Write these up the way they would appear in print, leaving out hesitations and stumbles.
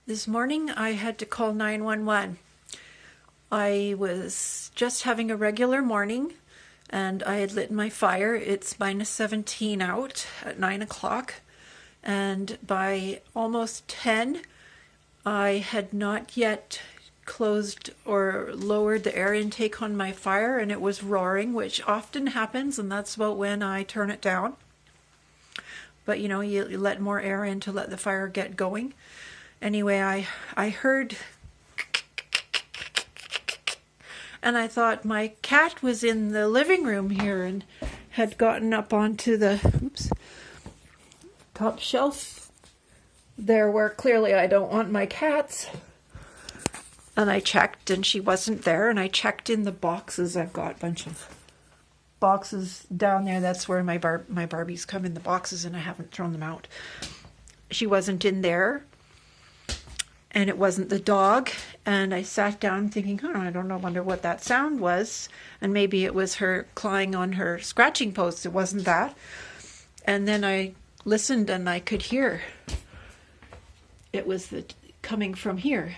This morning I had to call 911. I was just having a regular morning and I had lit my fire. It's -17 out at 9 o'clock, and by almost 10 I had not yet closed or lowered the air intake on my fire, and it was roaring, which often happens, and that's about when I turn it down. But you let more air in to let the fire get going. Anyway, I heard, and I thought my cat was in the living room here and had gotten up onto the top shelf there, where clearly I don't want my cats. And I checked and she wasn't there, and I checked in the boxes. I've got a bunch of boxes down there. That's where my Barbies come in, the boxes, and I haven't thrown them out. She wasn't in there. And it wasn't the dog, and I sat down thinking, I wonder what that sound was, and maybe it was her clawing on her scratching post. It wasn't that. And then I listened and I could hear it was coming from here,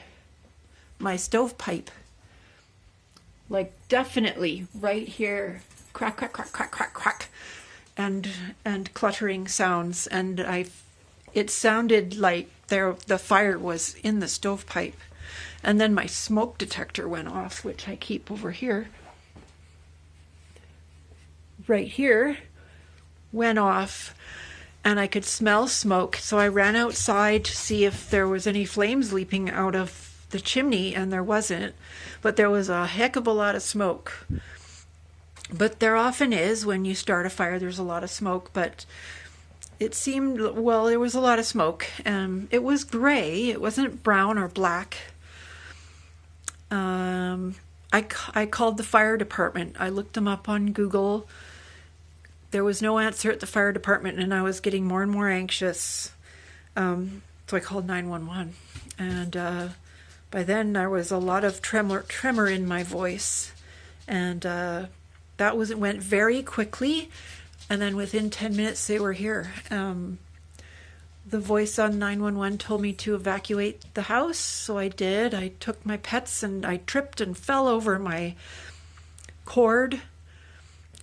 my stovepipe, like definitely right here, crack, crack, crack, crack, crack, crack, and cluttering sounds, and it sounded like the fire was in the stovepipe. And then my smoke detector went off, which I keep over here. Right here went off, and I could smell smoke. So I ran outside to see if there was any flames leaping out of the chimney, and there wasn't. But there was a heck of a lot of smoke. But there often is when you start a fire, there's a lot of smoke, but it seemed, well, there was a lot of smoke. It was gray. It wasn't brown or black. I called the fire department. I looked them up on Google. There was no answer at the fire department, and I was getting more and more anxious. So I called 911. And by then there was a lot of tremor in my voice. And it went very quickly. And then within 10 minutes, they were here. The voice on 911 told me to evacuate the house, so I did. I took my pets, and I tripped and fell over my cord,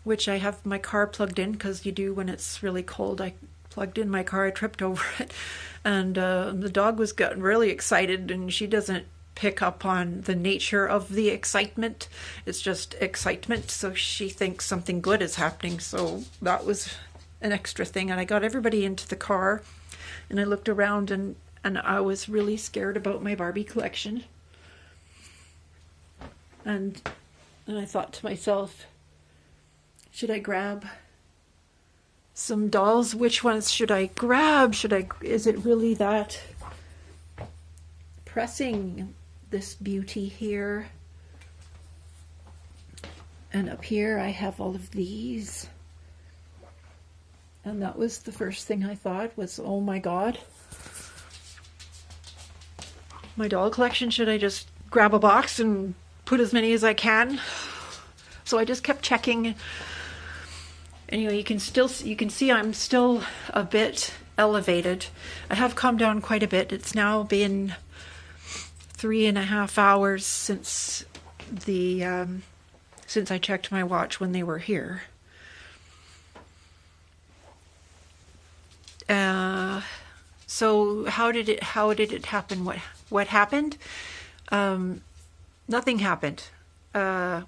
which I have my car plugged in, because you do when it's really cold. I plugged in my car, I tripped over it. And the dog was getting really excited, and she doesn't pick up on the nature of the excitement. It's just excitement, so she thinks something good is happening. So that was an extra thing. And I got everybody into the car, and I looked around, and I was really scared about my Barbie collection. And I thought to myself, should I grab some dolls? Which ones should I grab? Is it really that pressing? This beauty here, and up here I have all of these, and that was the first thing I thought was, oh my god, my doll collection. Should I just grab a box and put as many as I can? So I just kept checking. Anyway, you can see I'm still a bit elevated. I have calmed down quite a bit. It's now been 3.5 hours since I checked my watch when they were here. So how did it happen? What happened? Nothing happened. They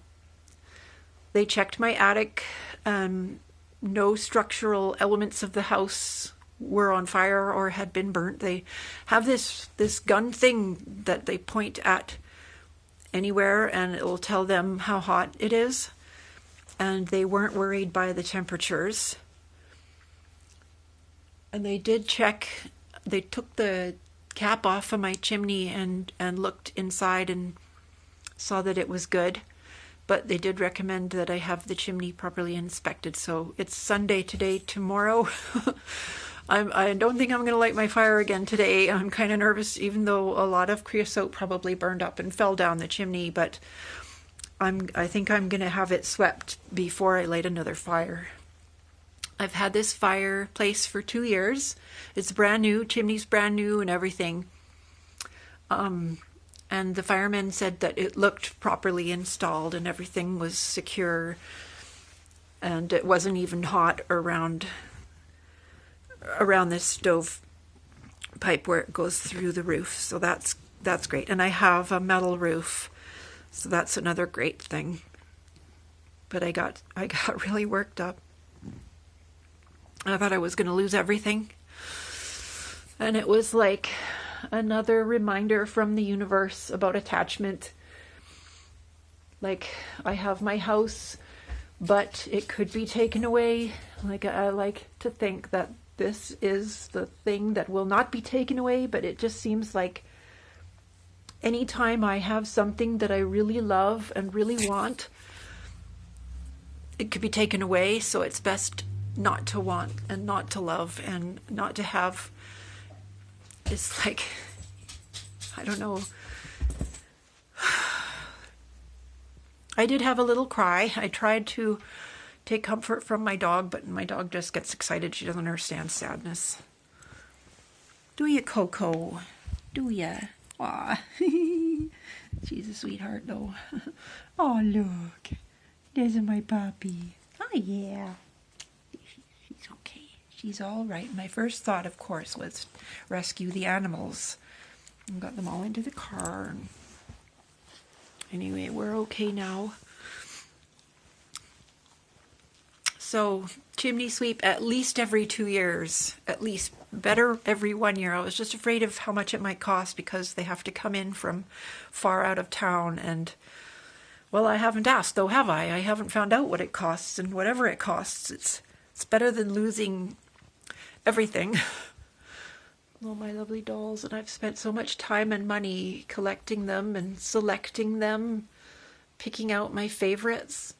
checked my attic. No structural elements of the house were on fire or had been burnt. They have this gun thing that they point at anywhere, and it will tell them how hot it is. And they weren't worried by the temperatures. And they did check. They took the cap off of my chimney and looked inside and saw that it was good. But they did recommend that I have the chimney properly inspected. So it's Sunday today. Tomorrow I don't think I'm going to light my fire again today. I'm kind of nervous, even though a lot of creosote probably burned up and fell down the chimney, but I think I'm going to have it swept before I light another fire. I've had this fireplace for 2 years. It's brand new, chimney's brand new and everything. And the firemen said that it looked properly installed and everything was secure, and it wasn't even hot around this stove pipe where it goes through the roof. So that's great. And I have a metal roof, so that's another great thing. But I got really worked up. I thought I was going to lose everything. And it was like another reminder from the universe about attachment. Like, I have my house, but it could be taken away. Like, I like to think that this is the thing that will not be taken away, but it just seems like anytime I have something that I really love and really want, it could be taken away. So it's best not to want and not to love and not to have. It's like, I don't know. I did have a little cry. I tried to take comfort from my dog, but my dog just gets excited. She doesn't understand sadness. Do ya, Coco? Do ya? Aw. She's a sweetheart, though. Oh, look. There's my puppy. Oh, yeah. She's okay. She's all right. My first thought, of course, was rescue the animals. And got them all into the car. Anyway, we're okay now. So, chimney sweep at least every 2 years. At least. Better every 1 year. I was just afraid of how much it might cost because they have to come in from far out of town. And, well, I haven't asked, though, have I? I haven't found out what it costs. And whatever it costs, it's better than losing everything. All my lovely dolls, and I've spent so much time and money collecting them and selecting them, picking out my favorites.